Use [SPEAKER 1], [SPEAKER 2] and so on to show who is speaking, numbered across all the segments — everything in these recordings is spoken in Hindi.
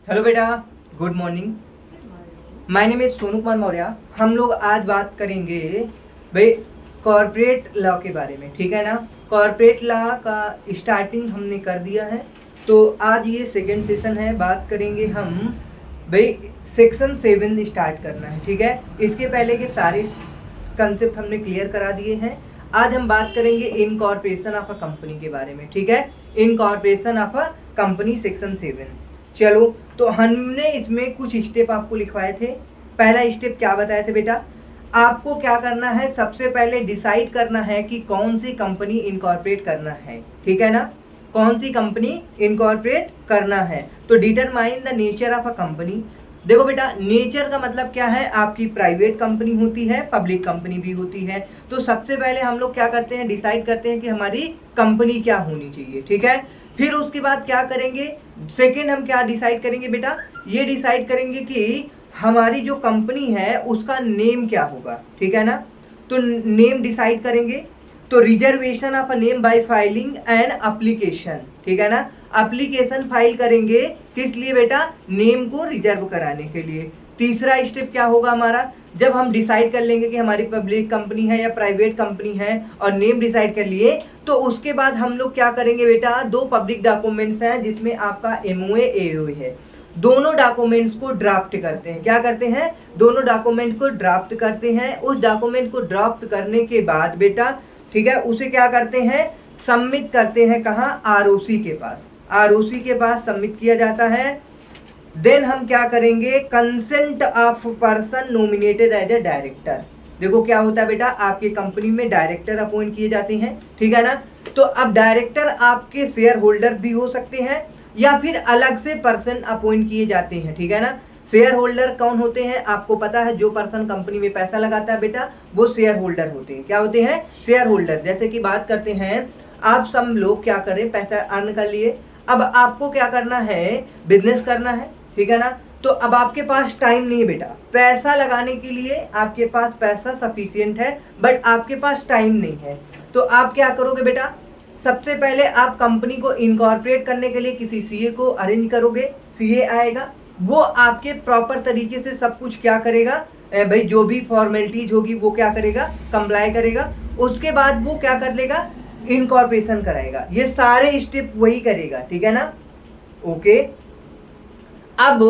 [SPEAKER 1] हेलो बेटा, good morning. My name is Sonu Kumar Maurya. हम लोग आज बात करेंगे भाई कॉर्पोरेट लॉ के बारे में, ठीक है ना। कॉर्पोरेट लॉ का स्टार्टिंग हमने कर दिया है, तो आज ये सेकंड सेशन है। बात करेंगे हम भाई सेक्शन 7 स्टार्ट करना है, ठीक है। इसके पहले के सारे कंसेप्ट हमने क्लियर करा दिए हैं। आज हम बात करेंगे इनकॉर्पोरेशन ऑफ अ कंपनी के बारे में, ठीक है। Incorporation of a company section 7। चलो, तो हमने इसमें कुछ स्टेप आपको लिखवाए थे। पहला स्टेप क्या बताए थे बेटा? आपको क्या करना है, सबसे पहले डिसाइड करना है कि कौन सी कंपनी इनकॉर्पोरेट करना है, ठीक है ना। कौन सी कंपनी इनकॉर्पोरेट करना है, तो determine the nature of a company. देखो बेटा, नेचर का मतलब क्या है, आपकी प्राइवेट कंपनी होती है, पब्लिक कंपनी भी होती है। तो सबसे पहले हम लोग क्या करते हैं, डिसाइड करते हैं कि हमारी कंपनी क्या होनी चाहिए, ठीक है। फिर उसके बाद क्या करेंगे, सेकंड हम क्या डिसाइड करेंगे बेटा, ये डिसाइड करेंगे कि हमारी जो कंपनी है उसका नेम क्या होगा, ठीक है ना। तो नेम डिसाइड करेंगे। तो reservation of a name by filing an application, ठीक है ना। एप्लीकेशन फाइल करेंगे किस लिए बेटा, नेम को रिजर्व कराने के लिए। तीसरा स्टेप क्या होगा हमारा, जब हम डिसाइड कर लेंगे कि हमारी पब्लिक कंपनी है या प्राइवेट कंपनी है और नेम डिसाइड कर लिए, तो उसके बाद हम लोग क्या करेंगे बेटा, दो पब्लिक डॉक्यूमेंट्स हैं जिसमें आपका एमओए एओए है, दोनों डॉक्यूमेंट्स को ड्राफ्ट करते हैं। क्या करते हैं, दोनों डॉक्यूमेंट को ड्राफ्ट करते हैं। उस डॉक्यूमेंट को ड्राफ्ट करने के बाद बेटा, ठीक है, उसे क्या करते हैं, सबमिट करते हैं कहाँ, आरओसी के पास। आरओसी के पास सबमिट किया जाता है। देन हम क्या करेंगे, consent of person nominated as a director. देखो क्या होता है बेटा, आपके कंपनी में डायरेक्टर अपॉइंट किए जाते हैं, ठीक है ना। तो अब डायरेक्टर आपके शेयर होल्डर भी हो सकते हैं या फिर अलग से पर्सन अपॉइंट किए जाते हैं, ठीक है ना। शेयर होल्डर कौन होते हैं, आपको पता है, जो पर्सन कंपनी में पैसा लगाता है बेटा, वो शेयर होल्डर होते हैं। क्या होते हैं, शेयर होल्डर। जैसे कि बात करते हैं, आप सब लोग क्या करें, पैसा अर्न कर लिए, अब आपको क्या करना है, बिजनेस करना है, ठीक है ना। तो अब आपके पास टाइम नहीं है बेटा, पैसा लगाने के लिए आपके पास पैसा सफिशिएंट है, बट आपके पास टाइम नहीं है। तो आप क्या करोगे बेटा, सबसे पहले आप कंपनी को इनकॉर्पोरेट करने के लिए किसी सीए को अरेंज करोगे। सीए आएगा, वो आपके प्रॉपर तरीके से सब कुछ क्या करेगा भाई, जो भी फॉर्मेलिटीज होगी वो क्या करेगा, कंप्लाई करेगा। उसके बाद वो क्या कर लेगा, इनकॉर्पोरेशन कराएगा। ये सारे स्टेप वही करेगा, ठीक है ना। ओके, अब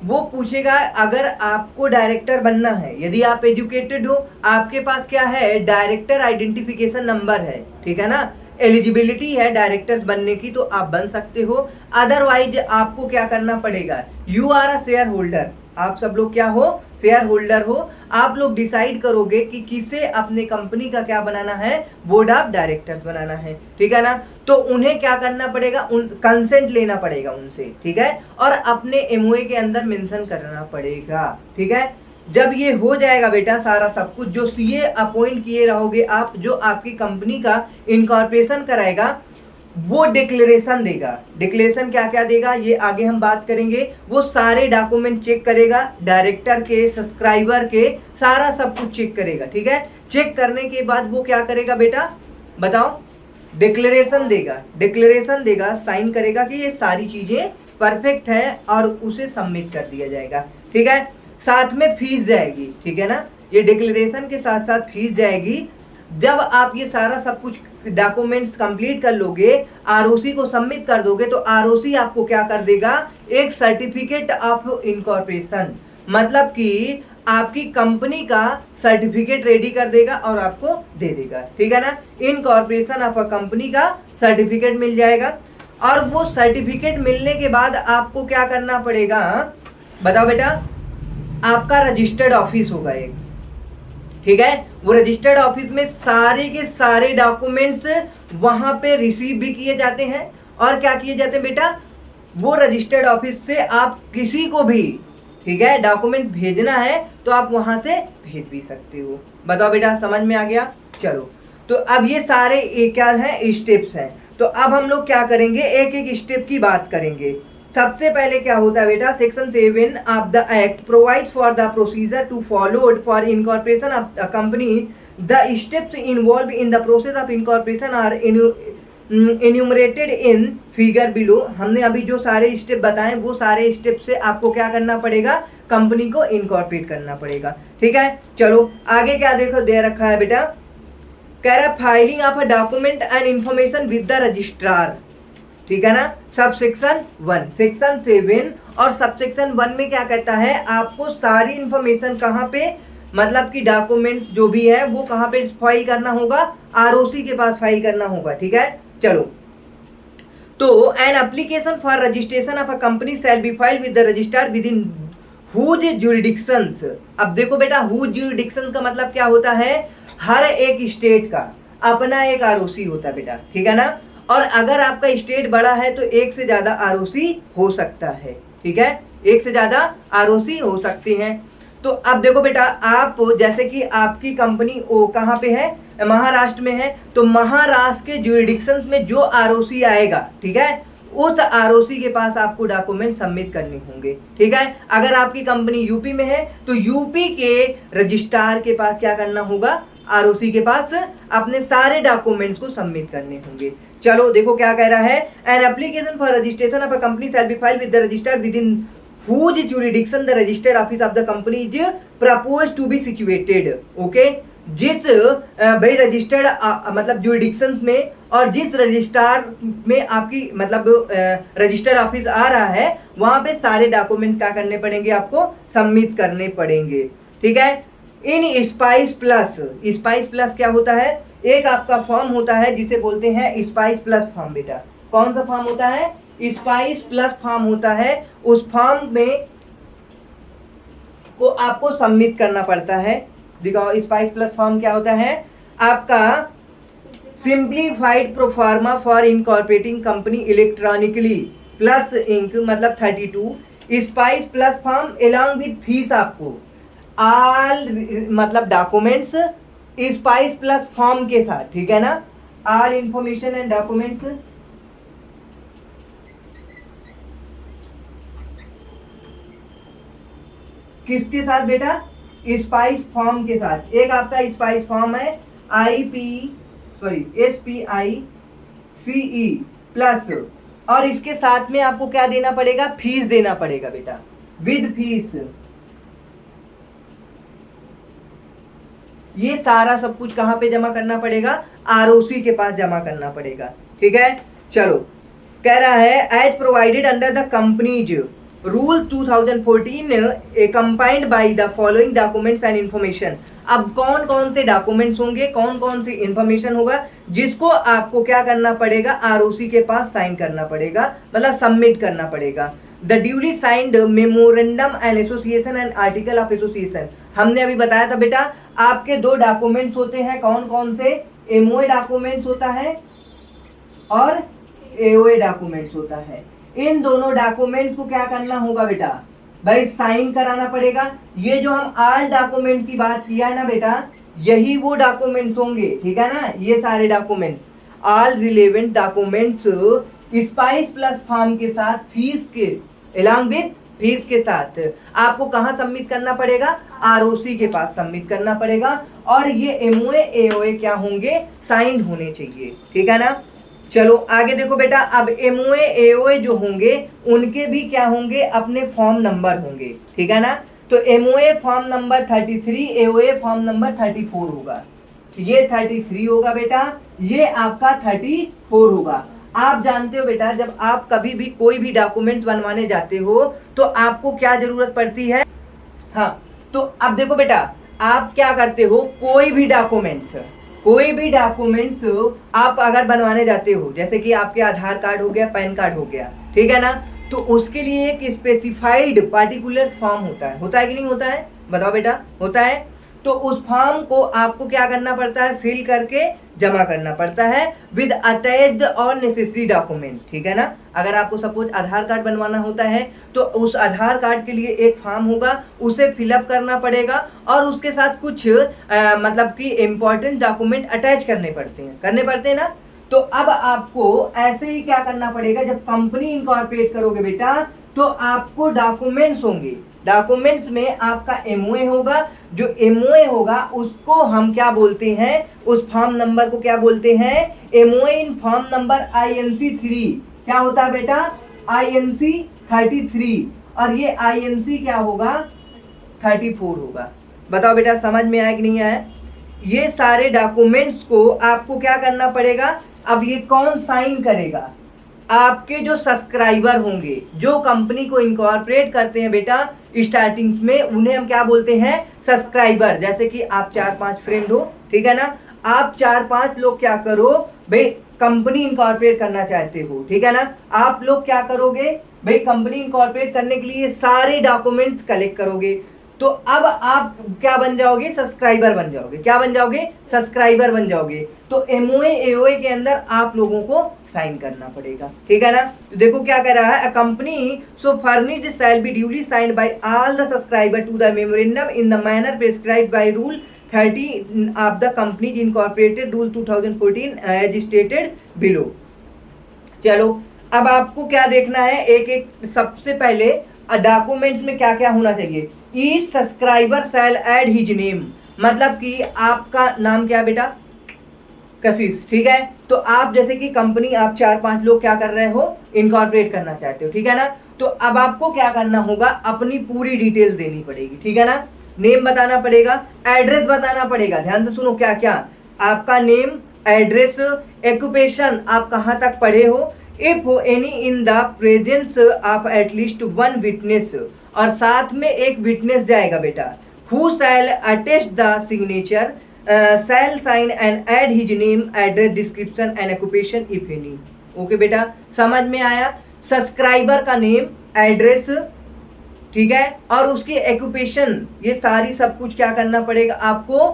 [SPEAKER 1] वो पूछेगा, अगर आपको डायरेक्टर बनना है, यदि आप एजुकेटेड हो, आपके पास क्या है, डायरेक्टर आइडेंटिफिकेशन नंबर है, ठीक है ना, एलिजिबिलिटी है डायरेक्टर बनने की, तो आप बन सकते हो। अदरवाइज आपको क्या करना पड़ेगा, you are a shareholder. आप सब लोग क्या हो, शेयर होल्डर हो। आप लोग डिसाइड करोगे कि किसे अपने कंपनी का क्या बनाना है, बोर्ड ऑफ डायरेक्टर्स बनाना है, ठीक है ना। तो उन्हें क्या करना पड़ेगा, उन कंसेंट लेना पड़ेगा उनसे, ठीक है, और अपने एमओए के अंदर मेंशन करना पड़ेगा, ठीक है। जब ये हो जाएगा बेटा सारा सब कुछ, जो सीए अपॉइंट किए रहोगे आप, जो आपकी कंपनी का इनकॉर्पोरेशन कराएगा, वो डिक्लेरेशन देगा। डिक्लेरेशन क्या क्या देगा, ये आगे हम बात करेंगे। वो सारे डॉक्यूमेंट चेक करेगा, डायरेक्टर के, सब्सक्राइबर के, सारा सब कुछ चेक करेगा, ठीक है। चेक करने के बाद वो क्या करेगा बेटा, बताओ, डिक्लेरेशन देगा। डिक्लेरेशन देगा, साइन करेगा कि ये सारी चीजें परफेक्ट है और उसे सबमिट कर दिया जाएगा, ठीक है। साथ में फीस जाएगी, ठीक है ना, ये डिक्लेरेशन के साथ साथ फीस जाएगी। जब आप ये सारा सब कुछ डॉक्यूमेंट्स कंप्लीट कर लोगे, आरओसी को सबमिट कर दोगे, तो आरओसी आपको क्या कर देगा, एक सर्टिफिकेट ऑफ इनकॉर्पोरेशन, मतलब कि आपकी कंपनी का सर्टिफिकेट रेडी कर देगा और आपको दे देगा, ठीक है ना। इनकॉर्पोरेशन ऑफ अ कंपनी का सर्टिफिकेट मिल जाएगा। और वो सर्टिफिकेट मिलने के बाद आपको क्या करना पड़ेगा, बताओ बेटा, आपका रजिस्टर्ड ऑफिस होगा एक, ठीक है। वो रजिस्टर्ड ऑफिस में सारे के सारे डॉक्यूमेंट्स वहां पे रिसीव भी किए जाते हैं। और क्या किए जाते हैं बेटा, वो रजिस्टर्ड ऑफिस से आप किसी को भी, ठीक है, डॉक्यूमेंट भेजना है तो आप वहां से भेज भी सकते हो। बताओ बेटा, समझ में आ गया। चलो, तो अब ये सारे क्या है, स्टेप्स हैं। तो अब हम लोग क्या करेंगे, एक एक स्टेप की बात करेंगे। सबसे पहले क्या होता है बेटा, section 7 of the act provides for the procedure to followed for incorporation of a company. The steps involve in the process of incorporation are enumerated in figure below. हमने अभी जो सारे स्टेप बताए वो सारे स्टेप से आपको क्या करना पड़ेगा, कंपनी को इनकॉर्पोरेट करना पड़ेगा। ठीक है, चलो आगे क्या देखो दे रखा है बेटा, कह रहा है filing of a document and information with the registrar. ठीक है ना, सब सेक्शन 1, सेक्शन 7 और सब सेक्शन 1 में क्या कहता है, आपको सारी इंफॉर्मेशन कहाँ पे, मतलब कि डॉक्यूमेंट्स जो भी है वो कहाँ पे फाइल करना होगा, आरओसी के पास फाइल करना होगा। ठीक है, चलो तो an application for registration of a company shall be filed with the registrar with in whose jurisdictions. अब देखो बेटा, हुज ज्यूरिडिक्शन का मतलब क्या होता है, हर एक स्टेट का अपना एक आरओसी होता है बेटा। ठीक है ना, और अगर आपका स्टेट बड़ा है तो एक से ज्यादा आरओसी हो सकता है। ठीक है, एक से ज्यादा आरओसी हो सकती हैं। तो अब देखो बेटा, आप जैसे कि आपकी कंपनी ओ कहाँ पे है, महाराष्ट्र में है, तो महाराष्ट्र के ज्यूरिडिक्शंस में जो आरओसी आएगा, ठीक है, उस आरओसी के पास आपको डॉक्यूमेंट सबमिट करने होंगे। ठीक है, अगर आपकी कंपनी यूपी में है तो यूपी के रजिस्ट्रार के पास क्या करना होगा, आरओसी के पास अपने सारे डॉक्यूमेंट्स को सबमिट करने होंगे। चलो देखो क्या कह रहा है, N application for registration of a company shall be filed with the registrar with in whose jurisdiction the registered office of the company is proposed to be situated। Okay, जिस भाई रजिस्टर्ड मतलब जुरिडिक्शन में और जिस रजिस्ट्रार में आपकी मतलब रजिस्टर्ड ऑफिस आ रहा है वहां पे सारे डॉक्यूमेंट क्या करने पड़ेंगे, आपको सबमिट करने पड़ेंगे। ठीक है, इन स्पाइस प्लस क्या होता है, एक आपका फॉर्म होता है जिसे बोलते हैं स्पाइस प्लस फॉर्म। बेटा कौन सा फॉर्म होता है, स्पाइस प्लस फॉर्म होता है। उस फॉर्म में को आपको सबमिट करना पड़ता है। दिखाओ स्पाइस प्लस फॉर्म क्या होता है, आपका simplified proforma for incorporating company electronically plus inc मतलब 32 spice plus form along with fees, आपको ऑल मतलब डॉक्यूमेंट्स स्पाइस प्लस फॉर्म के साथ। ठीक है ना, ऑल इंफॉर्मेशन एंड डॉक्यूमेंट्स किसके साथ बेटा, स्पाइस फॉर्म के साथ। एक आपका स्पाइस फॉर्म है SPICE प्लस, और इसके साथ में आपको क्या देना पड़ेगा, फीस देना पड़ेगा बेटा, विद फीस। ये सारा सब कुछ कहां पे जमा करना पड़ेगा, आरओसी के पास जमा करना पड़ेगा। ठीक है, चलो कह रहा है as provided under the companies rule 2014 compiled by the following documents and information. अब कौन कौन से डॉक्यूमेंट्स होंगे, कौन कौन सी इंफॉर्मेशन होगा जिसको आपको क्या करना पड़ेगा, आरओसी के पास साइन करना पड़ेगा, मतलब सबमिट करना पड़ेगा। The duly signed memorandum and association and article of association. हमने अभी बताया था बेटा, आपके दो डॉक्यूमेंट्स होते हैं, कौन कौन से, एमओए डॉक्यूमेंट्स होता है और एओए डॉक्यूमेंट्स होता है। इन दोनों डॉक्यूमेंट्स को क्या करना होगा बेटा, भाई साइन कराना पड़ेगा। ये जो हम ऑल डॉक्यूमेंट की बात किया है ना बेटा, यही वो डॉक्यूमेंट्स होंगे। ठीक है ना, ये सारे documents all relevant documents spice plus form के साथ फीस के अलॉन्ग विद फीस के साथ आपको कहाँ सबमिट करना पड़ेगा, आरओसी के पास सबमिट करना पड़ेगा। और ये एमओए एओए क्या होंगे, साइन होने चाहिए। ठीक है ना, चलो आगे देखो बेटा, अब एमओए एओए जो होंगे उनके भी क्या होंगे, अपने फॉर्म नंबर होंगे। ठीक है ना, तो MOA form number 33, AOA form number 34 होगा। ये 33 होगा बेटा, ये आपका 34 होगा। आप जानते हो बेटा, जब आप कभी भी कोई भी डॉक्यूमेंट बनवाने जाते हो तो आपको क्या जरूरत पड़ती है, हाँ, तो अब देखो बेटा, आप क्या करते हो, कोई भी डॉक्यूमेंट्स आप अगर बनवाने जाते हो, जैसे कि आपके आधार कार्ड हो गया, पैन कार्ड हो गया, ठीक है ना, तो उसके लिए एक स्पेसिफाइड पार्टिकुलर फॉर्म होता है कि नहीं होता है, बताओ बेटा, होता है। तो उस फॉर्म को आपको क्या करना पड़ता है, फिल करके जमा करना पड़ता है विद अटैच्ड और नेसेसरी डॉक्यूमेंट। ठीक है ना, अगर आपको सपोज आधार कार्ड बनवाना होता है तो उस आधार कार्ड के लिए एक फॉर्म होगा, उसे फिलअप करना पड़ेगा और उसके साथ कुछ मतलब कि इम्पोर्टेंट डॉक्यूमेंट अटैच करने पड़ते हैं ना। तो अब आपको ऐसे ही क्या करना पड़ेगा, जब कंपनी इनकॉर्पोरेट करोगे बेटा तो आपको डॉक्यूमेंट्स होंगे, डॉक्यूमेंट्स में आपका एमओए होगा, जो एमओए होगा उसको हम क्या बोलते हैं, उस फॉर्म नंबर को क्या बोलते हैं, एमओए इन फॉर्म नंबर INC3। क्या होता है बेटा, INC33, और ये INC क्या होगा, 34 होगा। बताओ बेटा समझ में आया कि नहीं आया। ये सारे डॉक्यूमेंट्स को आपको क्या करना पड़ेगा, अब ये कौन साइन करेगा, आपके जो सब्सक्राइबर होंगे, जो कंपनी को इनकॉर्पोरेट करते हैं बेटा स्टार्टिंग में, उन्हें हम क्या बोलते हैं, सब्सक्राइबर। जैसे कि आप 4-5 फ्रेंड हो, ठीक है ना, आप 4-5 लोग क्या करो भाई, कंपनी इनकॉर्पोरेट करना चाहते हो, ठीक है ना, आप लोग क्या करोगे भाई, कंपनी इनकॉर्पोरेट करने के लिए सारे डॉक्यूमेंट्स कलेक्ट करोगे। तो अब आप क्या बन जाओगे, सब्सक्राइबर बन जाओगे। क्या बन जाओगे, सब्सक्राइबर बन जाओगे। तो एमओए एओए के अंदर आप लोगों को साइन करना पड़ेगा, ठीक है ना। तो देखो क्या कह रहा है, a company so furnished shall be duly signed by all the subscriber to the memorandum in the manner prescribed by rule 30 of the companies incorporated rule 2014 as stated below. चलो अब आपको क्या देखना है, एक एक सबसे पहले डॉक्यूमेंट में क्या क्या होना चाहिए। ईच सब्सक्राइबर शैल ऐड हिज नेम, मतलब कि आपका नाम क्या बेटा, कशिश, ठीक है। तो आप जैसे कि कंपनी आप 4-5 लोग क्या कर रहे हो, इनकॉर्पोरेट करना चाहते हो, ठीक है ना। तो अब आपको क्या करना होगा, अपनी पूरी डिटेल देनी पड़ेगी, ठीक है ना। नेम बताना पड़ेगा, एड्रेस बताना पड़ेगा, ध्यान से सुनो क्या क्या, आपका नेम, एड्रेस, ऑक्यूपेशन, आप कहाँ तक पढ़े हो, if any in the presence of at least one witness, और साथ में एक विटनेस जाएगा बेटा, who shall attest the signature shall sign and add his name, address, description and occupation if any. Okay बेटा समझ में आया। सब्सक्राइबर का नेम, एड्रेस, ठीक है, और उसकी ऑक्यूपेशन, ये सारी सब कुछ क्या करना पड़ेगा आपको,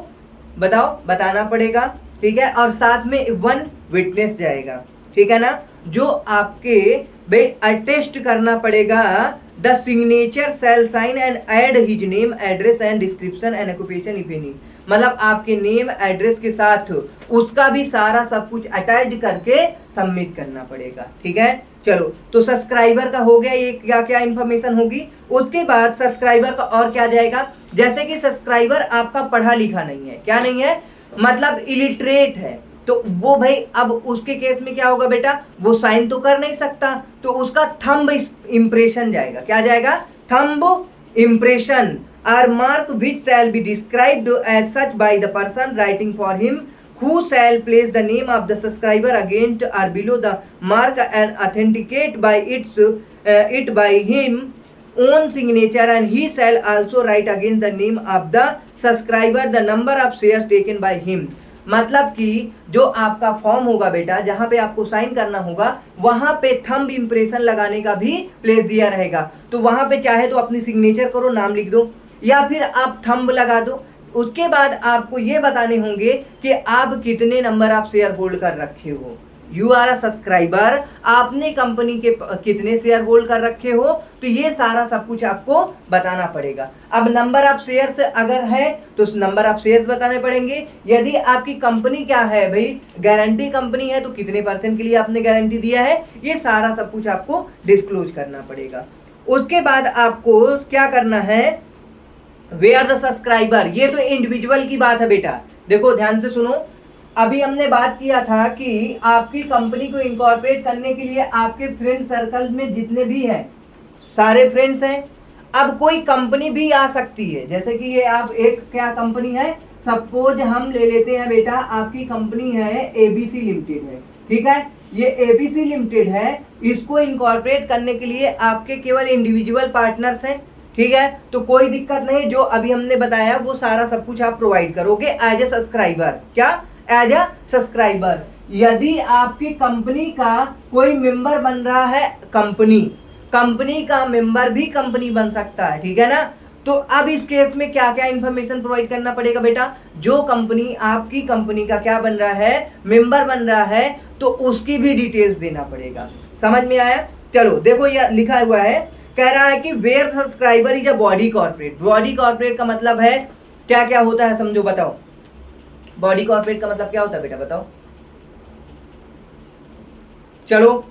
[SPEAKER 1] बताओ, बताना पड़ेगा, ठीक है। और साथ में वन विटनेस जाएगा, ठीक है ना, जो आपके भाई अटेस्ट करना पड़ेगा, the signature shall sign and add his name, address and description and occupation if any, मतलब आपके नेम एड्रेस के साथ उसका भी सारा सब कुछ अटैच करके सबमिट करना पड़ेगा, ठीक है। चलो तो सब्सक्राइबर का हो गया, ये क्या क्या इंफॉर्मेशन होगी। उसके बाद सब्सक्राइबर का और क्या जाएगा, जैसे कि सब्सक्राइबर आपका पढ़ा लिखा नहीं है, क्या नहीं है, मतलब इलिटरेट है, तो वो भाई अब उसके केस में क्या होगा बेटा, वो साइन तो कर नहीं सकता, तो उसका थंब इम्प्रेशन जाएगा। क्या जाएगा, thumb impression, or mark which shall be described as such by the person writing for him, who shall place the name of the subscriber against or below the mark and authenticate by it by him own signature, and he shall also write against the name of the subscriber the number of shares taken by him। मतलब कि जो आपका फॉर्म होगा बेटा, जहां पे आपको साइन करना होगा, वहां पे थंब इम्प्रेशन लगाने का भी प्लेस दिया रहेगा। तो वहां पे चाहे तो अपनी सिग्नेचर करो, नाम लिख दो, या फिर आप थंब लगा दो। उसके बाद आपको ये बताने होंगे कि आप कितने नंबर आप शेयर होल्ड कर रखे हो, यू आर अ सब्सक्राइबर, आपने कंपनी के कितने शेयर होल्ड कर रखे हो, तो ये सारा सब कुछ आपको बताना पड़ेगा। अब नंबर ऑफ शेयर्स अगर है तो नंबर ऑफ शेयर्स बताने पड़ेंगे। यदि आपकी कंपनी क्या है भाई, गारंटी कंपनी है, तो कितने % के लिए आपने गारंटी दिया है, ये सारा सब कुछ आपको डिस्क्लोज करना पड़ेगा। उसके बाद आपको क्या करना है, वेयर द सब्सक्राइबर, ये तो इंडिविजुअल की बात है बेटा, देखो ध्यान से सुनो। अभी हमने बात किया था कि आपकी कंपनी को इनकॉर्पोरेट करने के लिए आपके फ्रेंड सर्कल में जितने भी हैं, सारे फ्रेंड्स हैं। अब कोई कंपनी भी आ सकती है, जैसे कि ये आप एक क्या कंपनी है, सपोज हम ले लेते हैं बेटा, आपकी कंपनी है ABC लिमिटेड है, ठीक है, ये ABC लिमिटेड है, इसको इनकॉर्पोरेट करने के लिए आपके केवल इंडिविजुअल पार्टनर्स हैं, ठीक है। तो कोई दिक्कत नहीं, जो अभी हमने बताया वो सारा सब कुछ आप प्रोवाइड करोगे एज ए सब्सक्राइबर। क्या, एज ए सब्सक्राइबर। यदि आपकी कंपनी का कोई मेंबर बन रहा है, कंपनी का मेंबर भी कंपनी बन सकता है, ठीक है ना। तो अब इस केस में क्या क्या इंफॉर्मेशन प्रोवाइड करना पड़ेगा बेटा, जो कंपनी आपकी कंपनी का क्या बन रहा है, मेंबर बन रहा है, तो उसकी भी डिटेल्स देना पड़ेगा। समझ में आया। चलो देखो ये लिखा हुआ है, कह रहा है कि where subscriber is a body corporate. Body corporate का मतलब है क्या क्या होता है, समझो, बताओ। बॉडी कॉर्पोरेट का मतलब क्या होता है बेटा, बताओ। चलो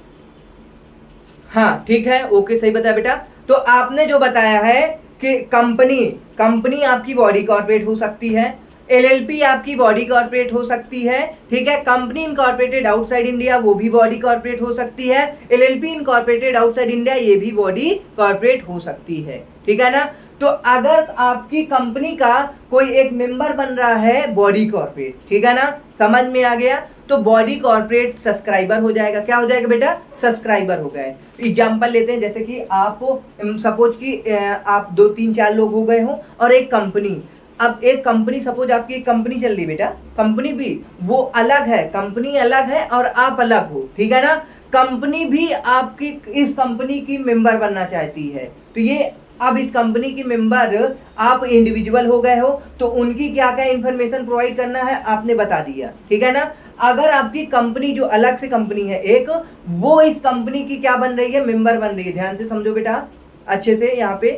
[SPEAKER 1] हाँ ठीक है, ओके सही बताया बेटा। तो आपने जो बताया है कि कंपनी आपकी बॉडी कॉर्पोरेट हो सकती है, एलएलपी आपकी बॉडी कॉर्पोरेट हो सकती है, ठीक है। कंपनी इनकॉर्पोरेटेड आउटसाइड इंडिया वो भी बॉडी कॉर्पोरेट हो सकती है, एलएलपी इनकॉर्पोरेटेड आउटसाइड इंडिया ये भी बॉडी कॉर्पोरेट हो सकती है, ठीक है ना। तो अगर आपकी कंपनी का कोई एक मेंबर बन रहा है बॉडी कॉर्पोरेट, ठीक है ना, समझ में आ गया, तो बॉडी कॉर्पोरेट सब्सक्राइबर हो जाएगा। क्या हो जाएगा बेटा? सब्सक्राइबर हो गए। एग्जांपल लेते हैं, जैसे कि आप सपोज कि आप 2-3-4 लोग हो गए हो और एक कंपनी, अब एक कंपनी, सपोज आपकी एक कंपनी चल रही बेटा, कंपनी भी वो अलग है, कंपनी अलग है और आप अलग हो, ठीक है ना। कंपनी भी आपकी इस कंपनी की मेंबर बनना चाहती है, तो ये अब इस कंपनी की मेंबर आप इंडिविजुअल हो गए हो, तो उनकी क्या क्या इंफॉर्मेशन प्रोवाइड करना है आपने बता दिया, ठीक है ना। अगर आपकी कंपनी जो अलग से कंपनी है एक, वो इस कंपनी की क्या बन रही है? मेंबर बन रही है। ध्यान से समझो बेटा अच्छे से यहाँ पे,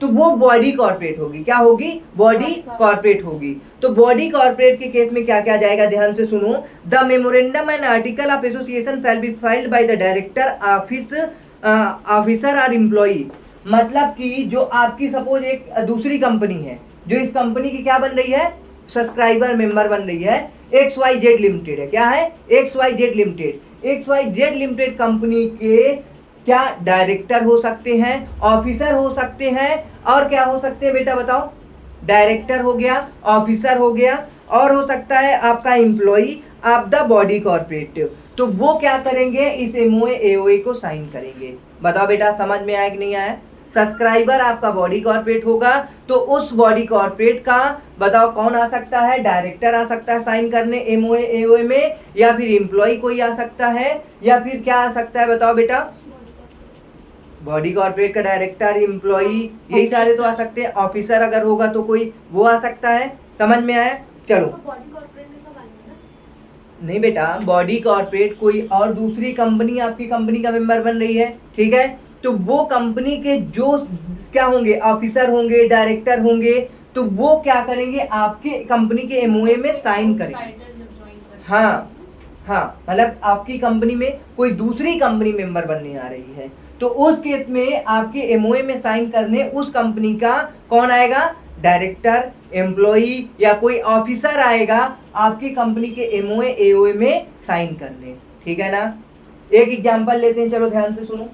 [SPEAKER 1] तो वो बॉडी कॉर्पोरेट होगी। क्या होगी? बॉडी कॉर्पोरेट होगी। तो बॉडी कॉर्पोरेट के केस में क्या क्या जाएगा? ध्यान से सुनो। The memorandum and article of association shell be filed by the director officer और एम्प्लॉई। मतलब कि जो आपकी सपोज एक दूसरी कंपनी है, जो इस कंपनी की क्या बन रही है? सब्सक्राइबर मेंबर बन रही है, XYZ लिमिटेड है। क्या है? XYZ limited. XYZ limited company के क्या डायरेक्टर हो सकते हैं, ऑफिसर हो सकते हैं, और क्या हो सकते हैं बेटा बताओ? डायरेक्टर हो गया, ऑफिसर हो गया, और हो सकता है आपका employee of the body corporate. तो वो क्या करेंगे? इस MOA AOA को साइन करेंगे। बताओ बेटा समझ में आया कि नहीं आया? सब्सक्राइबर आपका बॉडी कॉर्पोरेट होगा, तो उस बॉडी कॉर्पोरेट का बताओ कौन आ सकता है? डायरेक्टर आ सकता है साइन करने MOA AOA में, या फिर एम्प्लॉय कोई आ सकता है, या फिर क्या आ सकता है बताओ बेटा? बॉडी कॉर्पोरेट का डायरेक्टर, एम्प्लॉई, यही सारे तो आ सकते हैं। ऑफिसर अगर होगा तो कोई वो आ सकता है। समझ में आया? चलो
[SPEAKER 2] बॉडी कॉर्पोरेट में सब आएंगे ना?
[SPEAKER 1] नहीं बेटा, बॉडी कॉर्पोरेट कोई और दूसरी कंपनी आपकी कंपनी का मेंबर बन रही है, ठीक है, तो वो कंपनी के जो क्या होंगे? ऑफिसर होंगे, डायरेक्टर होंगे, तो वो क्या करेंगे? आपके कंपनी के MOA में साइन करेंगे। हाँ हाँ, मतलब आपकी कंपनी में कोई दूसरी कंपनी मेंबर बनने आ रही है, तो उस केस में आपके MOA में साइन करने उस कंपनी का कौन आएगा? डायरेक्टर, एम्प्लॉई, या कोई ऑफिसर आएगा आपकी कंपनी के MOA AOA में साइन करने, ठीक है ना। एक एग्जांपल लेते हैं, चलो ध्यान से सुनो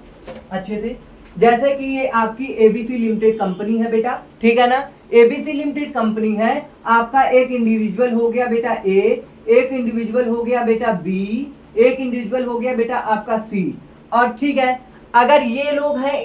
[SPEAKER 1] अच्छे से। जैसे कि ये आपकी ABC लिमिटेड कंपनी है बेटा, ठीक है ना। ABC लिमिटेड कंपनी है, आपका एक इंडिविजुअल हो गया बेटा A, एक इंडिविजुअल हो गया बेटा B, एक इंडिविजुअल हो गया बेटा आपका C, और ठीक है, अगर ये लोग हैं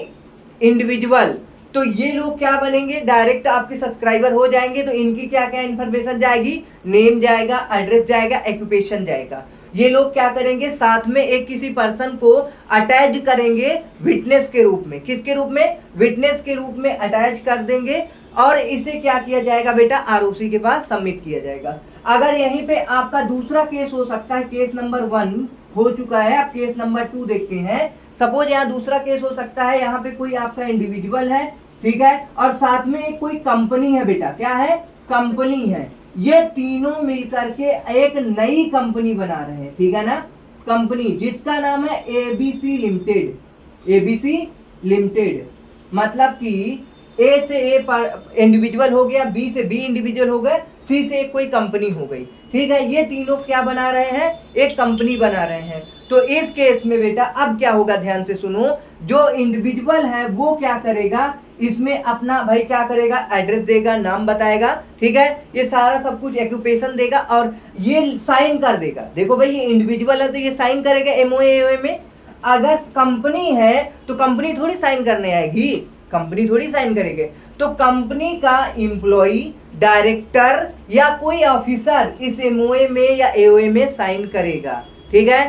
[SPEAKER 1] इंडिविजुअल, तो ये लोग क्या बनेंगे? डायरेक्ट आपके सब्सक्राइबर हो जाएंगे। तो इनकी क्या क्या इंफॉर्मेशन जाएगी? नेम जाएगा, एड्रेस जाएगा, ऑक्यूपेशन जाएगा। ये लोग क्या करेंगे? साथ में एक किसी पर्सन को अटैच करेंगे विटनेस के रूप में। किसके रूप में? विटनेस के रूप में अटैच कर देंगे, और इसे क्या किया जाएगा बेटा? ROC के पास सबमिट किया जाएगा। अगर यहीं पे आपका दूसरा केस हो सकता है, केस नंबर 1 हो चुका है, अब केस नंबर 2 देखते हैं। सपोज यहाँ दूसरा केस हो सकता है, यहाँ पे कोई आपका इंडिविजुअल है, ठीक है, और साथ में एक कोई कंपनी है बेटा। क्या है? कंपनी है। ये तीनों मिलकर के एक नई कंपनी बना रहे हैं, ठीक है ना। कंपनी जिसका नाम है ABC लिमिटेड। ABC लिमिटेड मतलब कि A से A इंडिविजुअल हो गया, B से B इंडिविजुअल हो गए, C से एक कोई कंपनी हो गई, ठीक है। ये तीनों क्या बना रहे हैं? एक कंपनी बना रहे हैं। तो इस केस में बेटा अब क्या होगा? ध्यान से सुनो। जो इंडिविजुअल है वो क्या करेगा? इसमें अपना भाई क्या करेगा? एड्रेस देगा, नाम बताएगा, ठीक है, ये सारा सब कुछ ऑक्यूपेशन देगा, और ये साइन कर देगा। देखो भाई ये इंडिविजुअल है तो ये साइन करेगा MOA AOA में। अगर कंपनी है तो कंपनी थोड़ी साइन करने आएगी, कंपनी थोड़ी साइन करेगी। तो कंपनी का एम्प्लॉई, डायरेक्टर या कोई ऑफिसर इस MOA में या AOA में साइन करेगा, ठीक है।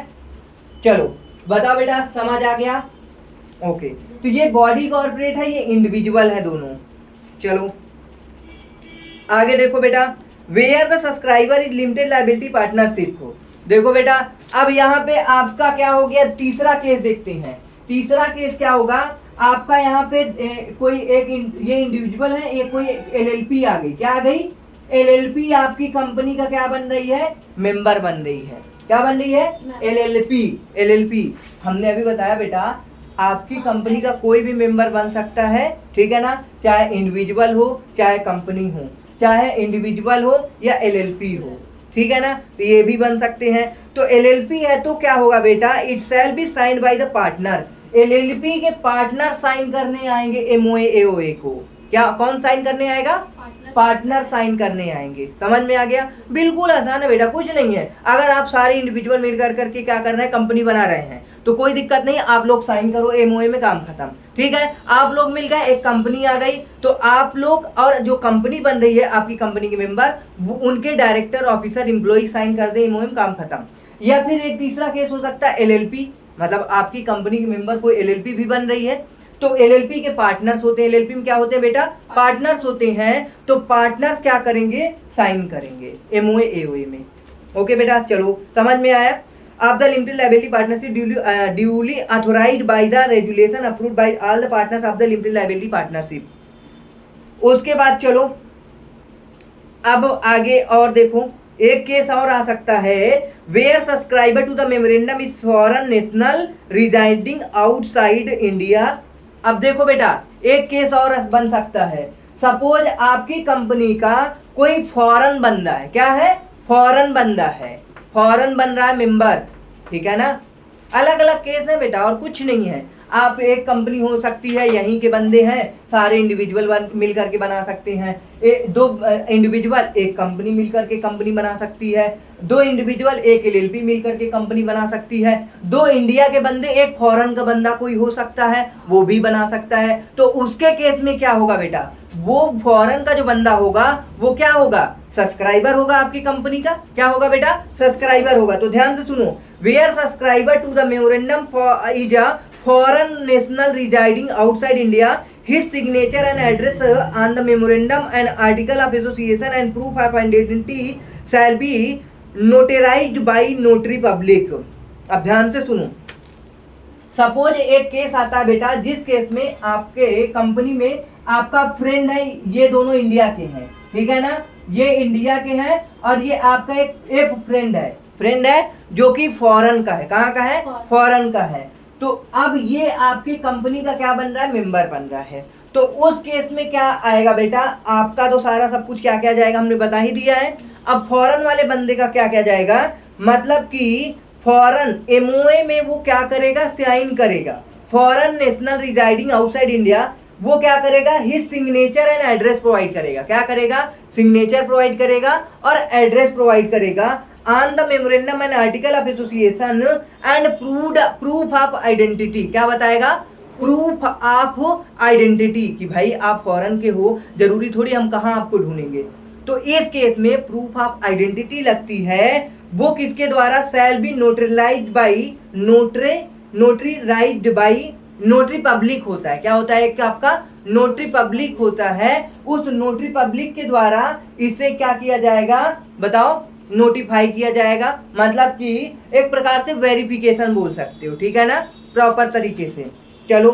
[SPEAKER 1] चलो बताओ बेटा समझ आ गया? ओके, तो ये बॉडी कॉर्पोरेट है, ये इंडिविजुअल है दोनों। चलो आगे देखो बेटा, where the subscriber is limited liability partnership को देखो बेटा। अब यहाँ पे आपका क्या हो गया? तीसरा केस देखते हैं। तीसरा केस क्या होगा आपका? यहाँ पे कोई एक ये इंडिविजुअल है, ये कोई LLP आ गई। क्या आ गई? LLP आपकी कंपनी का क्या बन रही है? मेंबर बन रही है। क्या बन रही है? LLP। हमने अभी बताया बेटा, आपकी कंपनी का कोई भी मेंबर बन सकता है, ठीक है ना, चाहे इंडिविजुअल हो चाहे कंपनी हो, चाहे इंडिविजुअल हो या एलएलपी हो, ठीक है ना, तो ये भी बन सकते हैं। तो एलएलपी है तो क्या होगा बेटा, it shall be signed by the partner, LLP के पार्टनर साइन करने आएंगे एमओए एओए को। क्या कौन साइन करने आएगा, पार्टनर साइन करने आएंगे। समझ में आ गया, बिल्कुल आसान है बेटा, कुछ नहीं है। अगर आप सारे इंडिविजुअल मिल करके क्या कर रहे हैं, कंपनी बना रहे हैं, तो कोई दिक्कत नहीं, आप लोग साइन करो एमओए में, काम खत्म, ठीक है। आप लोग मिल गए, एक कंपनी आ गई, तो आप लोग और जो कंपनी बन रही है आपकी कंपनी के मेंबर, उनके डायरेक्टर ऑफिसर एम्प्लॉय साइन कर दे एमओए में, काम खत्म। या फिर एक तीसरा केस हो सकता है एलएलपी, मतलब आपकी कंपनी के मेंबर कोई एलएलपी भी बन रही है, तो एलएलपी के पार्टनर्स होते हैं। एलएलपी में क्या होते हैं बेटा, पार्टनर्स होते हैं, तो पार्टनर क्या करेंगे, साइन करेंगे एमओए एओए में। ओके बेटा, चलो समझ में आया। Of the limited liability partnership duly authorised by the regulation approved by all the partners of the limited liability partnership. उसके बाद चलो अब आगे और देखो, एक केस और आ सकता है, where subscriber to the memorandum is foreign national residing outside India. अब देखो बेटा, एक केस और बन सकता है, सपोज आपकी कंपनी का कोई फॉरेन बंदा है, क्या है, फॉरेन बंदा है, फॉरेन बन रहा है मेंबर, ठीक है ना। अलग अलग केस है बेटा, और कुछ नहीं है। आप एक कंपनी हो सकती है, यहीं के बंदे हैं, सारे इंडिविजुअल मिल करके बना सकते हैं, दो इंडिविजुअल एक कंपनी मिल करके कंपनी बना सकती है, दो इंडिविजुअल एक एलएलपी मिल करके कंपनी बना सकती है, दो इंडिया के बंदे एक फॉरेन का बंदा कोई हो सकता है, वो भी बना सकता है। तो उसके केस में क्या होगा बेटा, वो फॉरेन का जो बंदा होगा वो क्या होगा, सब्सक्राइबर होगा आपकी कंपनी का, क्या होगा बेटा, सब्सक्राइबर होगा। तो ध्यान से सुनो, where subscriber to the memorandum is a foreign national residing outside India, his signature and address on the memorandum and article of association and proof of identity shall be notarized by notary public। अब ध्यान से सुनो, सपोज एक केस आता है बेटा, जिस केस में आपके कंपनी में आपका फ्रेंड है, ये दोनों इंडिया के हैं, ठीक है ना, ये इंडिया के हैं, और ये आपका एक फ्रेंड है जो कि फॉरेन का है। कहाँ का है, फॉरेन का है। तो अब ये आपकी कंपनी का क्या बन रहा है, मेंबर बन रहा है। तो उस केस में क्या आएगा बेटा, आपका तो सारा सब कुछ क्या क्या जाएगा हमने बता ही दिया है। अब फॉरेन वाले बंदे का क्या क्या जाएगा, मतलब कि फॉरेन एमओए में वो क्या करेगा, साइन करेगा, foreign national residing outside India, वो क्या करेगा, his signature and address provide करेगा। क्या करेगा, सिग्नेचर प्रोवाइड करेगा और एड्रेस प्रोवाइड करेगा on the memorandum and article of association and proof of identity। क्या बताएगा, प्रूफ ऑफ आइडेंटिटी, कि भाई आप फॉरेन के हो, जरूरी थोड़ी हम कहाँ आपको ढूंढेंगे। तो इस केस में प्रूफ ऑफ आइडेंटिटी लगती है, वो किसके द्वारा, shall be notarilised by notarised by notary public होता है। क्या होता है, एक आपका नोटरी पब्लिक होता है, उस नोटरी पब्लिक के द्वारा इसे क्या किया जाएगा, बताओ, नोटिफाई किया जाएगा। मतलब कि एक प्रकार से वेरिफिकेशन बोल सकते हो, ठीक है ना, प्रॉपर तरीके से। चलो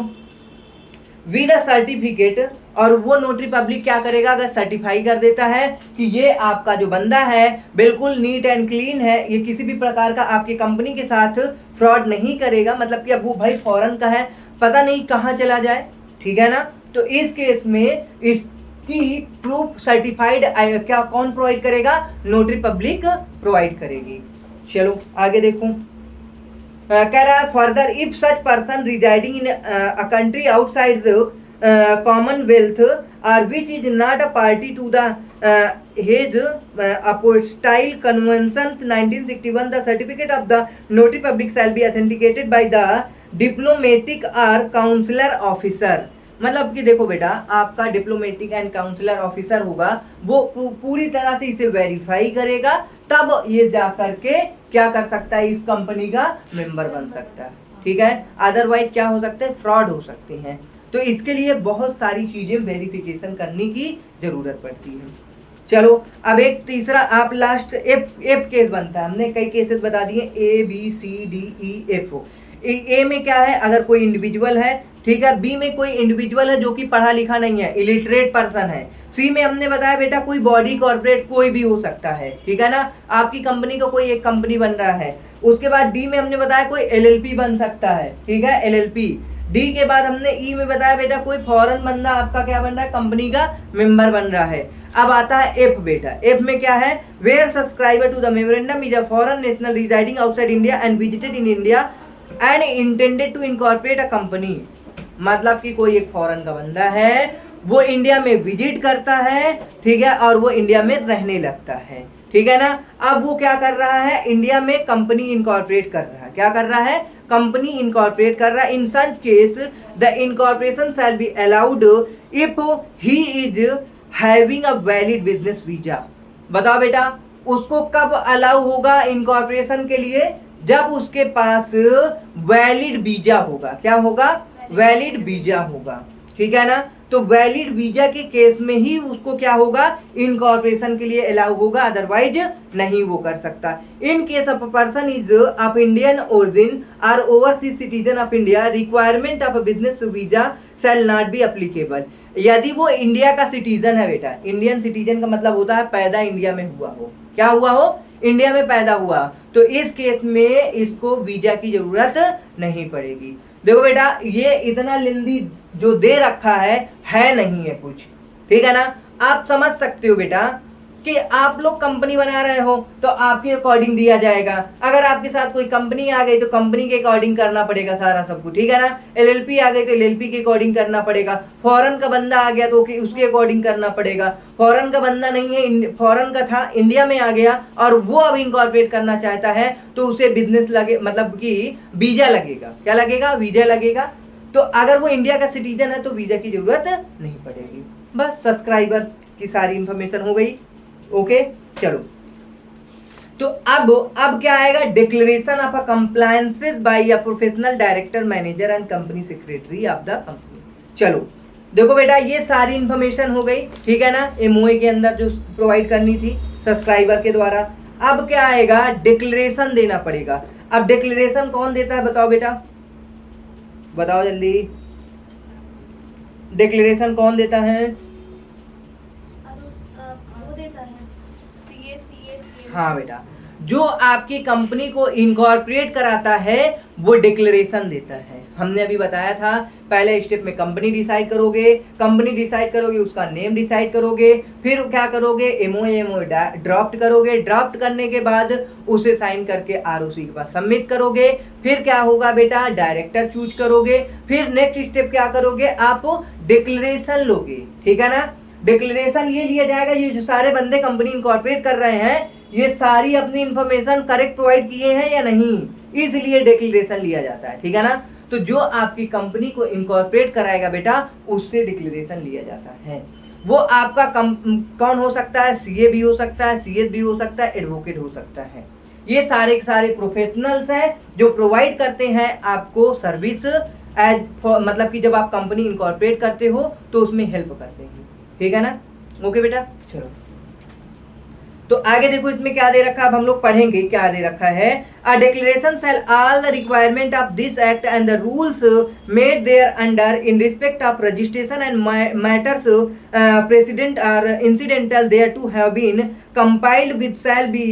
[SPEAKER 1] विद अ सर्टिफिकेट, और वो नोटरी पब्लिक क्या करेगा, अगर सर्टिफाई कर देता है कि ये आपका जो बंदा है बिल्कुल नीट एंड क्लीन है, ये किसी भी प्रकार का आपकी कंपनी के साथ फ्रॉड नहीं करेगा, मतलब कि अब वो भाई फॉरेन का है, पता नहीं कहाँ चला जाए, ठीक है ना। तो इस केस में इसकी प्रूफ सर्टिफाइड क्या कौन प्रोवाइड करेगा, नोटरी पब्लिक प्रोवाइड करेगी। चलो आगे देखो, कह रहा है further if such person residing in a country outside the Commonwealth or which is not a party to the Hague apostille convention 1961 the certificate of the notary public shall be authenticated by the diplomatic or consular officer. मतलब कि देखो बेटा, आपका डिप्लोमेटिक एंड काउंसलर ऑफिसर होगा, वो पूरी तरह से इसे वेरीफाई करेगा, तब ये जा करके क्या कर सकता है, इस कंपनी का मेंबर बन सकता है, ठीक है। अदरवाइज क्या हो सकता है, फ्रॉड हो सकते हैं। तो इसके लिए बहुत सारी चीजें वेरिफिकेशन करने की जरूरत पड़ती है। चलो अब एक तीसरा आप लास्ट एफ केस बनता है, हमने कई केसेस बता दिए, ABCDEF। ए में क्या है, अगर कोई इंडिविजुअल है, ठीक है। बी में कोई इंडिविजुअल है जो कि पढ़ा लिखा नहीं है, इलिटरेट पर्सन है। सी में हमने बताया बेटा कोई बॉडी कॉर्पोरेट कोई भी हो सकता है, ठीक है ना, आपकी कंपनी का कोई एक कंपनी बन रहा है। उसके बाद डी में हमने बताया कोई LLP बन सकता है, ठीक है, LLP। डी के बाद हमने ई में बताया बेटा कोई फॉरेन बंदा आपका क्या बन रहा है, कंपनी का मेंबर बन रहा है। अब आता है एफ बेटा, एफ में क्या है, where subscriber to the memorandum is a foreign national residing outside India and visited in India and intended to incorporate a company. मतलब कि कोई एक फॉरेन का बंदा है, वो इंडिया में विजिट करता है, ठीक है, और वो इंडिया में रहने लगता है, ठीक है ना। अब वो क्या कर रहा है, इंडिया में कंपनी इनकॉर्पोरेट कर रहा है, क्या कर रहा है, कंपनी इनकॉर्पोरेट कर रहा है। In such case the incorporation shall be allowed if he is having a valid business visa. बताओ बेटा उसको कब अलाउ होगा इनकॉर्पोरेशन के लिए, जब उसके पास वैलिड वीजा होगा। क्या होगा, वैलिड वीजा होगा, ठीक है ना। तो वैलिड वीजा के केस में ही उसको क्या होगा, इनकॉर्पोरेशन के लिए अलाउ होगा, अदरवाइज नहीं वो कर सकता। In case of a person is of Indian origin or overseas citizen of India, requirement of business visa shall not be applicable. यदि वो इंडिया का सिटीजन है बेटा, इंडियन सिटीजन का मतलब होता है पैदा इंडिया में हुआ हो, क्या हुआ हो, इंडिया में पैदा हुआ, तो इस केस में इसको वीजा की जरूरत नहीं पड़ेगी। देखो बेटा ये इतना लेंदी जो दे रखा है नहीं है कुछ, ठीक है ना। आप समझ सकते हो बेटा कि आप लोग कंपनी बना रहे हो तो आपके अकॉर्डिंग दिया जाएगा। अगर आपके साथ कोई कंपनी आ गई तो कंपनी के अकॉर्डिंग करना पड़ेगा सारा सब कुछ, ठीक है ना। एलएलपी आ गई तो एलएलपी के अकॉर्डिंग करना पड़ेगा। फॉरेन का बंदा आ गया तो उसके अकॉर्डिंग करना पड़ेगा। फॉरेन का बंदा नहीं है, फॉरेन का था, इंडिया में आ गया और वो अब इनकॉर्पोरेट करना चाहता है तो उसे बिजनेस लगे, मतलब कि वीजा लगेगा। क्या लगेगा, वीजा लगेगा। तो अगर वो इंडिया का सिटीजन है तो वीजा की जरूरत नहीं पड़ेगी। बस सब्सक्राइबर की सारी इंफॉर्मेशन हो गई। ओके चलो, तो अब क्या आएगा, declaration of a compliances by a professional director manager and company secretary of the company. चलो देखो बेटा ये सारी इंफॉर्मेशन हो गई, ठीक है ना, एमओए के अंदर जो प्रोवाइड करनी थी सब्सक्राइबर के द्वारा। अब क्या आएगा, डिक्लेरेशन देना पड़ेगा। अब डिक्लेरेशन कौन देता है बताओ बेटा, बताओ जल्दी, डिक्लेरेशन कौन देता है,
[SPEAKER 2] वो देता है सीए।
[SPEAKER 1] हाँ बेटा, जो आपकी कंपनी को इनकॉर्पोरेट कराता है वो डिक्लेरेशन देता है। हमने अभी बताया था पहले स्टेप में कंपनी डिसाइड करोगे, उसका नेम डिसाइड करोगे, फिर क्या करोगे, एमओए ड्राफ्ट करोगे, ड्राफ्ट करने के बाद उसे साइन करके आरओसी के पास सबमिट करोगे। फिर क्या होगा बेटा, डायरेक्टर चूज करोगे। फिर नेक्स्ट स्टेप क्या करोगे, आप डिक्लेरेशन लोगे, ठीक है ना। डिक्लेरेशन ये लिया जाएगा, ये जो सारे बंदे कंपनी इनकॉर्पोरेट कर रहे हैं ये सारी अपनी इंफॉर्मेशन करेक्ट प्रोवाइड किए हैं या नहीं, इसलिए डिक्लेरेशन लिया जाता है, ठीक है ना। तो जो आपकी कंपनी को इनकॉर्पोरेट कराएगा बेटा उससे डिक्लेरेशन लिया जाता है। वो आपका कौन हो सकता है, सीए भी हो सकता है, सीएस भी हो सकता है, एडवोकेट हो सकता है। ये सारे के सारे प्रोफेशनल्स हैं जो प्रोवाइड करते हैं आपको सर्विस एज, मतलब कि जब आप कंपनी इनकॉर्पोरेट करते हो तो उसमें हेल्प करते हैं, ठीक है ना। ओके बेटा चलो, तो आगे देखो इसमें क्या दे रखा है, अब हम लोग पढ़ेंगे क्या दे रखा है। A declaration shall all the requirement of this act and the rules made thereunder in respect of registration and matters president or incidental thereto have been compiled with shall be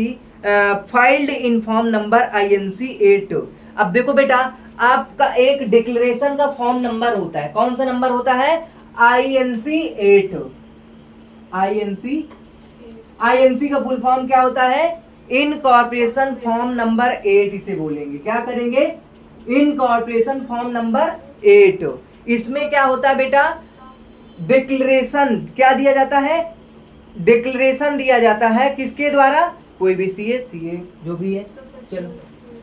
[SPEAKER 1] filed in form number INC 8। अब देखो बेटा आपका एक डिक्लेरेशन का फॉर्म नंबर होता है, कौन सा नंबर होता है, INC 8। INC का फुल फॉर्म क्या होता है, इनकॉर्पोरेशन फॉर्म नंबर 8 इसे बोलेंगे। क्या करेंगे, इनकॉर्पोरेशन फॉर्म नंबर 8। इसमें क्या होता है बेटा, डिक्लेरेशन क्या दिया जाता है, डिक्लेरेशन दिया जाता है किसके द्वारा, कोई भी सीए जो भी है, चलो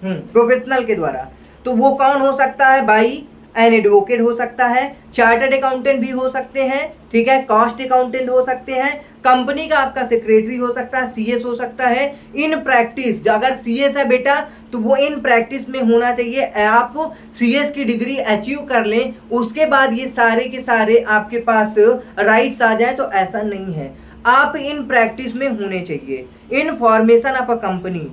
[SPEAKER 1] प्रोफेशनल के द्वारा। तो वो कौन हो सकता है, बाई एन एडवोकेट हो सकता है, चार्टर्ड अकाउंटेंट भी हो सकते हैं, ठीक है, कॉस्ट अकाउंटेंट हो सकते हैं, कंपनी का आपका सेक्रेटरी हो सकता है, सीएस हो सकता है। इन प्रैक्टिस अगर सीएस है बेटा तो वो इन प्रैक्टिस में होना चाहिए, आप सीएस की डिग्री अचीव कर लें उसके बाद ये सारे के सारे आपके पास राइट्स आ जाए, तो ऐसा नहीं है, आप इन प्रैक्टिस में होने चाहिए। In formation of a company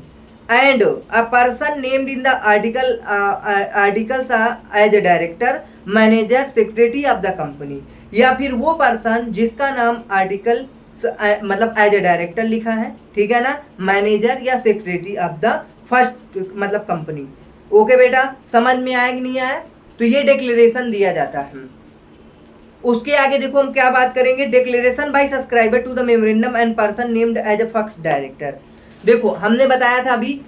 [SPEAKER 1] and a person named in the articles as a director, manager, secretary of the company, या फिर वो पर्सन जिसका नाम आर्टिकल मतलब एज ए डायरेक्टर लिखा है, ठीक है ना, मैनेजर या सेक्रेटरी ऑफ द फर्स्ट मतलब कंपनी। ओके बेटा समझ में आया कि नहीं आया, तो ये डिक्लेरेशन दिया जाता है। उसके आगे देखो हम क्या बात करेंगे, declaration by subscriber to the memorandum and person named as a first director. देखो हमने बताया था अभी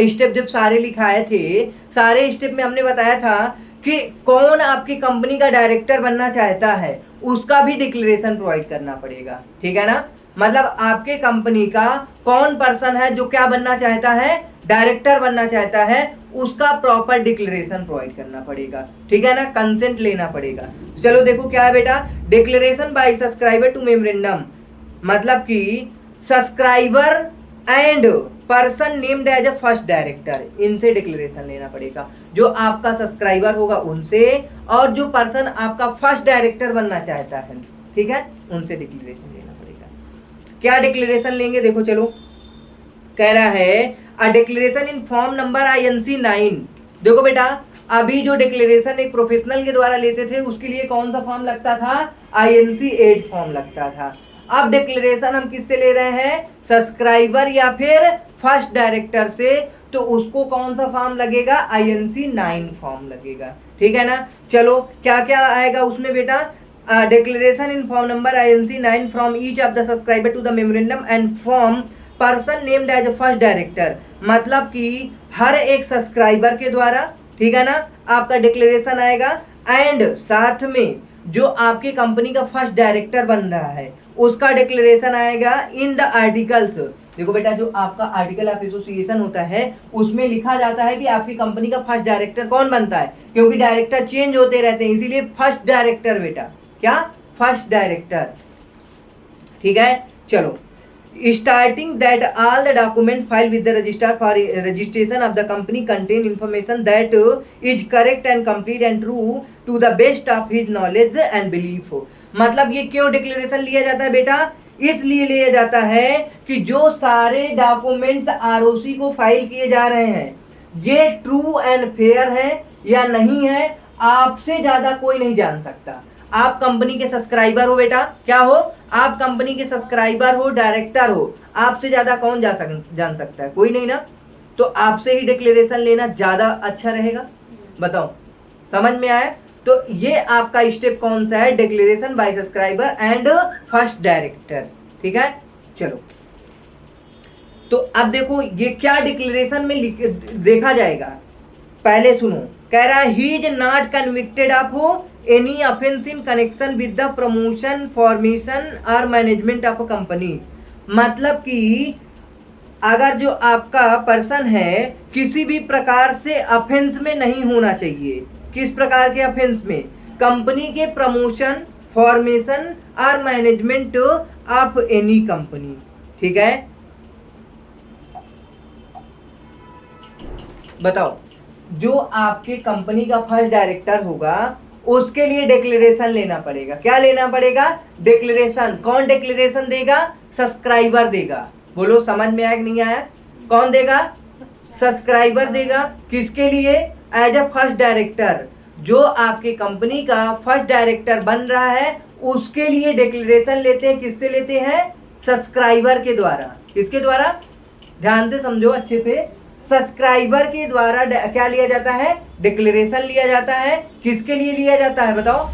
[SPEAKER 1] स्टेप जब सारे लिखाए थे, सारे स्टेप में हमने बताया था कि कौन आपकी कंपनी का डायरेक्टर बनना चाहता है उसका भी डिक्लेरेशन प्रोवाइड करना पड़ेगा, ठीक है ना। मतलब आपके कंपनी का कौन पर्सन है जो क्या बनना चाहता है, डायरेक्टर बनना चाहता है, उसका प्रॉपर डिक्लेरेशन प्रोवाइड करना पड़ेगा, ठीक है ना, कंसेंट लेना पड़ेगा। चलो देखो क्या है बेटा, declaration by subscriber to memorandum, मतलब कि subscriber and person named as a first director, इनसे डिक्लेरेशन लेना पड़ेगा। जो आपका सब्सक्राइबर होगा उनसे, और जो पर्सन आपका फर्स्ट डायरेक्टर बनना चाहता है, ठीक है, उनसे डिक्लेरेशन लेना पड़ेगा। क्या डिक्लेरेशन लेंगे, देखो चलो कह रहा है a declaration in form number INC 9। देखो बेटा अभी जो डिक्लेरेशन एक प्रोफेशनल के द्वारा लेते थे उसके लिए कौन सा फॉर्म लगता था, INC 8 फॉर्म लगता था। अब डिक्लेरेशन हम किससे ले रहे हैं, सब्सक्राइबर या फिर फर्स्ट डायरेक्टर से, तो उसको कौन सा फॉर्म लगेगा, INC 9 फॉर्म लगेगा, ठीक है ना। चलो क्या क्या आएगा उसमें बेटा, declaration in form number INC 9 from each of the subscriber to the memorandum and from person named as a first director, मतलब कि हर एक सब्सक्राइबर के द्वारा, ठीक है ना, आपका डिक्लेरेशन आएगा, एंड साथ में जो आपकी कंपनी का फर्स्ट डायरेक्टर बन रहा है उसका डिक्लेरेशन आएगा इन द आर्टिकल्स। देखो बेटा जो आपका आर्टिकल ऑफ एसोसिएशन होता है उसमें लिखा जाता है कि आपकी कंपनी का फर्स्ट डायरेक्टर कौन बनता है, क्योंकि डायरेक्टर चेंज होते रहते हैं, इसीलिए फर्स्ट डायरेक्टर बेटा, क्या, फर्स्ट डायरेक्टर, ठीक है। चलो starting that all the documents filed with the registrar for registration of the company contain information that is correct and complete and true to the best of his knowledge and belief। मतलब ये क्यों डिक्लेरेशन लिया जाता है बेटा, इसलिए लिया जाता है कि जो सारे डॉक्यूमेंट्स आरओसी को फाइल किए जा रहे हैं ये ट्रू एंड फेयर है या नहीं है, आपसे ज्यादा कोई नहीं जान सकता। आप कंपनी के सब्सक्राइबर हो बेटा, क्या हो, आप कंपनी के सब्सक्राइबर हो, डायरेक्टर हो, आपसे ज्यादा कौन जान सकता है, कोई नहीं ना। तो आपसे ही डिक्लेरेशन लेना ज्यादा अच्छा रहेगा, बताओ समझ में आया। तो ये आपका स्टेप कौन सा है, declaration by subscriber and first director, ठीक है। चलो तो अब देखो ये क्या डिक्लेरेशन में देखा जाएगा, पहले सुनो, कह रहा है he is not convicted of any offence in connection with the promotion formation और मैनेजमेंट ऑफ कंपनी। मतलब कि अगर जो आपका पर्सन है किसी भी प्रकार से ऑफेंस में नहीं होना चाहिए, किस प्रकार के ऑफेंस में, कंपनी के प्रमोशन फॉर्मेशन और मैनेजमेंट ऑफ एनी कंपनी, ठीक है। बताओ जो आपके कंपनी का फर्स्ट डायरेक्टर होगा उसके लिए डिक्लेरेशन लेना पड़ेगा, क्या लेना पड़ेगा, डिक्लेरेशन। कौन डिक्लेरेशन देगा, सब्सक्राइबर देगा। बोलो समझ में आया कि नहीं आया, कौन देगा, सब्सक्राइबर देगा। किसके लिए, एज अ फर्स्ट डायरेक्टर, जो आपके कंपनी का फर्स्ट डायरेक्टर बन रहा है उसके लिए डिक्लेरेशन लेते हैं। किससे लेते हैं, सब्सक्राइबर के द्वारा। किसके द्वारा, ध्यान से समझो अच्छे से, सब्सक्राइबर के द्वारा क्या लिया जाता है, डिक्लेरेशन लिया जाता है। किसके लिए लिया जाता है बताओ,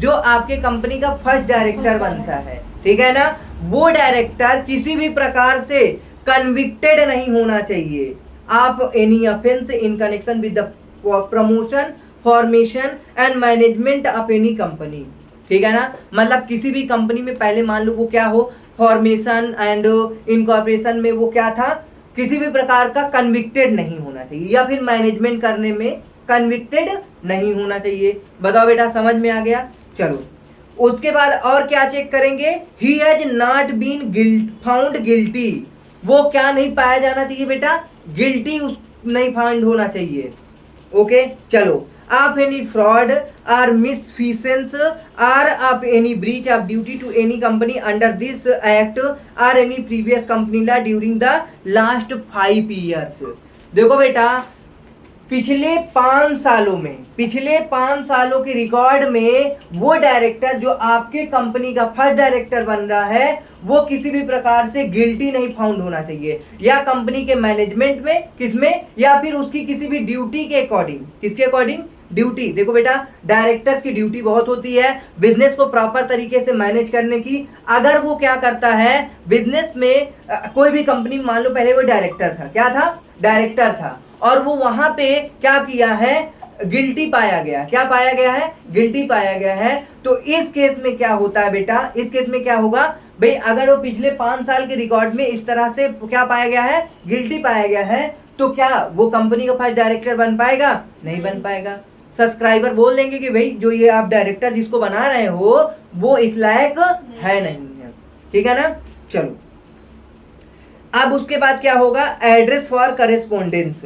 [SPEAKER 1] जो आपके कंपनी का फर्स्ट डायरेक्टर बनता है, ठीक है ना। वो डायरेक्टर किसी भी प्रकार से कन्विक्टेड नहीं होना चाहिए आप any offence in connection with the promotion formation and management of any company, ठीक है ना। मतलब किसी भी कंपनी में पहले मान लो वो क्या हो, फॉर्मेशन एंड इनकॉर्पोरेशन में वो क्या था, किसी भी प्रकार का कन्विक्टेड नहीं होना चाहिए, या फिर मैनेजमेंट करने में कन्विक्टेड नहीं होना चाहिए। बताओ बेटा समझ में आ गया। चलो उसके बाद और क्या चेक करेंगे, he has not been found guilty. वो क्या नहीं पाया जाना चाहिए बेटा, गिल्टी नहीं फाउंड होना चाहिए। ओके चलो, of any fraud or misfeasance or of any breach of duty to any company under this act or any previous company law during the last 5 years। देखो बेटा पिछले 5 सालों में, पिछले 5 सालों के रिकॉर्ड में वो डायरेक्टर जो आपके कंपनी का फर्स्ट डायरेक्टर बन रहा है वो किसी भी प्रकार से गिल्टी नहीं फाउंड होना चाहिए, या कंपनी के मैनेजमेंट में, किसमें, या फिर उसकी किसी भी ड्यूटी के अकॉर्डिंग, किसके अकॉर्डिंग, ड्यूटी, देखो बेटा डायरेक्टर की ड्यूटी बहुत होती है बिजनेस को प्रॉपर तरीके से मैनेज करने की। अगर वो क्या करता है बिजनेस में कोई भी कंपनी मान लो पहले वो डायरेक्टर था, क्या था, डायरेक्टर था, और वो वहां पे क्या किया है, गिल्टी पाया गया, क्या पाया गया है, गिल्टी पाया गया है। तो इस केस में क्या होता है बेटा, इस केस में क्या होगा भाई, अगर वो पिछले 5 साल के रिकॉर्ड में इस तरह से क्या पाया गया है, गिल्टी पाया गया है, तो क्या वो कंपनी का फर्स्ट डायरेक्टर बन पाएगा, नहीं बन पाएगा। सब्सक्राइबर बोल देंगे कि भाई जो ये आप डायरेक्टर जिसको बना रहे हो वो इस लायक है नहीं है, ठीक है ना। चलो अब उसके बाद क्या होगा, एड्रेस फॉर करेस्पोंडेंस।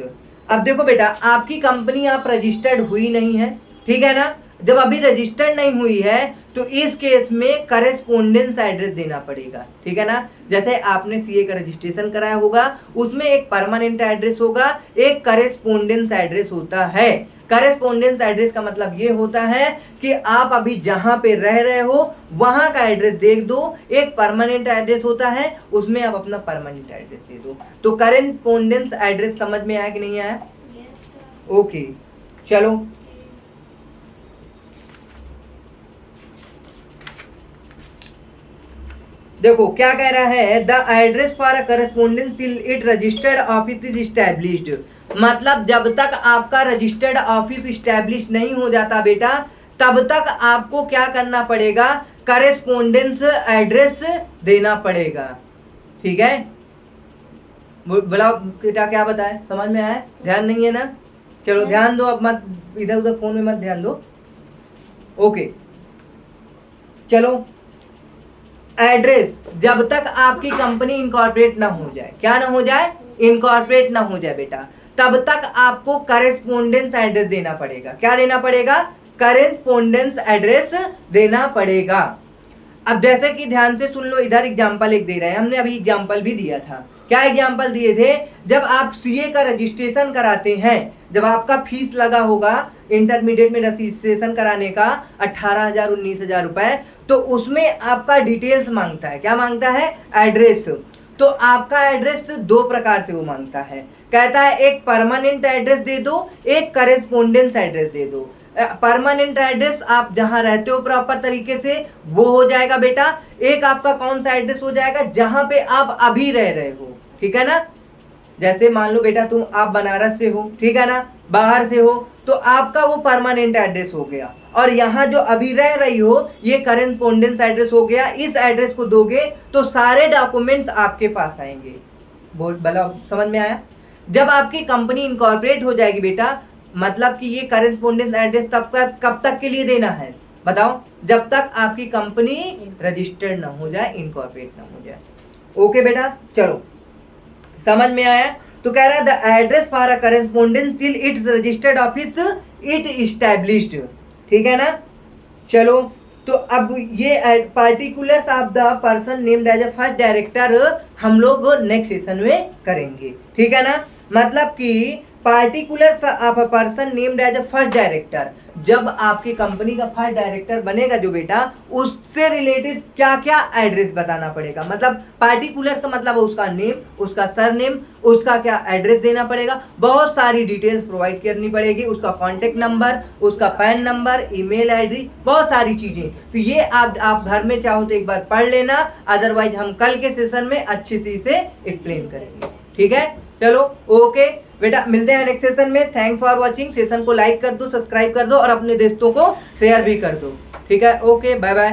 [SPEAKER 1] अब देखो बेटा आपकी कंपनी आप रजिस्टर्ड हुई नहीं है, ठीक है ना, जब अभी रजिस्टर्ड नहीं हुई है तो इस केस में करेस्पोंडेंस एड्रेस देना पड़ेगा, ठीक है ना। जैसे आपने सीए का रजिस्ट्रेशन कराया होगा उसमें एक परमानेंट एड्रेस होगा, एक करेस्पोंडेंस एड्रेस होता है। करेस्पोंडेंस एड्रेस का मतलब ये होता है कि आप अभी जहां पे रह रहे हो वहां का एड्रेस दे दो, एक परमानेंट एड्रेस होता है उसमें आप अपना परमानेंट एड्रेस दे दो। तो करेस्पोंडेंस एड्रेस समझ में आया कि नहीं आया, ओके चलो देखो क्या कह रहा है, the address for a correspondence till it registered office is established. मतलब जब तक आपका रजिस्टर्ड ऑफिस इस्टेब्लिश नहीं हो जाता बेटा तब तक आपको क्या करना पड़ेगा, करेस्पोंडेंस एड्रेस देना पड़ेगा, ठीक है। बोला बेटा क्या बताए, समझ में आया, ध्यान नहीं है ना, चलो ध्यान दो, अब मत इधर उधर फोन में मत ध्यान दो, ओके चलो। एड्रेस जब तक आपकी कंपनी इनकॉर्पोरेट ना हो जाए, क्या ना हो जाए, इनकॉर्पोरेट ना हो जाए बेटा, तब तक आपको करेस्पोंडेंस एड्रेस देना पड़ेगा। क्या देना पड़ेगा, करेस्पोंडेंस एड्रेस देना पड़ेगा। अब जैसे कि ध्यान से सुन लो, इधर एग्जांपल एक दे रहे हैं, हमने अभी एग्जांपल भी दिया था। क्या एग्जांपल दिए थे, जब आप सीए का रजिस्ट्रेशन कराते हैं, जब आपका फीस लगा होगा इंटरमीडिएट में रजिस्ट्रेशन कराने का 18,000 19,000 रुपए, तो उसमें आपका डिटेल्स मांगता है, क्या मांगता है, एड्रेस। तो आपका एड्रेस दो प्रकार से वो मांगता है, कहता है एक परमानेंट एड्रेस दे दो, एक करेस्पोंडेंस एड्रेस दे दो। परमानेंट एड्रेस आप जहां रहते हो प्रॉपर तरीके से वो हो जाएगा बेटा, एक आपका कौन सा एड्रेस हो जाएगा, जहां पे आप अभी रह रहे हो, ठीक है ना। जैसे मान लो बेटा तुम आप बनारस से हो, ठीक है ना, बाहर से हो, तो आपका वो परमानेंट एड्रेस हो गया, और यहाँ जो अभी रह रही हो ये करेस्पोंडेंस एड्रेस हो गया। इस एड्रेस को दोगे तो सारे डॉक्यूमेंट्स आपके पास आएंगे। बहुत भला समझ में आया। जब आपकी कंपनी इनकॉर्पोरेट हो जाएगी बेटा, मतलब कि ये करेस्पोंडेंस एड्रेस कब तक के लिए देना है बताओ, जब तक आपकी कंपनी रजिस्टर्ड ना हो जाए, इनकॉर्पोरेट ना हो जाए। ओके बेटा चलो समझ में आया। तो कह रहा है the address for a correspondence till its registered office it established, ठीक है ना। चलो तो अब ये particulars of the person named as a first director हम लोग नेक्स्ट सेशन में करेंगे, ठीक है ना। मतलब कि particulars of a person named as a first director, जब आपकी कंपनी का फर्स्ट डायरेक्टर बनेगा जो बेटा, उससे रिलेटेड क्या क्या एड्रेस बताना पड़ेगा। मतलब पार्टिकुलर्स का मतलब उसका नेम, उसका सरनेम, उसका क्या एड्रेस देना पड़ेगा, बहुत सारी डिटेल्स प्रोवाइड करनी पड़ेगी, उसका कॉन्टेक्ट नंबर, उसका पैन नंबर, ईमेल आईडी, बहुत सारी चीजें। तो ये आप घर में चाहो तो एक बार पढ़ लेना, अदरवाइज हम कल के सेशन में अच्छी तरह से एक्सप्लेन करेंगे, ठीक है। चलो ओके बेटा, मिलते हैं नेक्स्ट सेशन में। Thanks for watching. सेशन को लाइक कर दो, सब्सक्राइब कर दो और अपने दोस्तों को शेयर भी कर दो, ठीक है। Okay bye bye.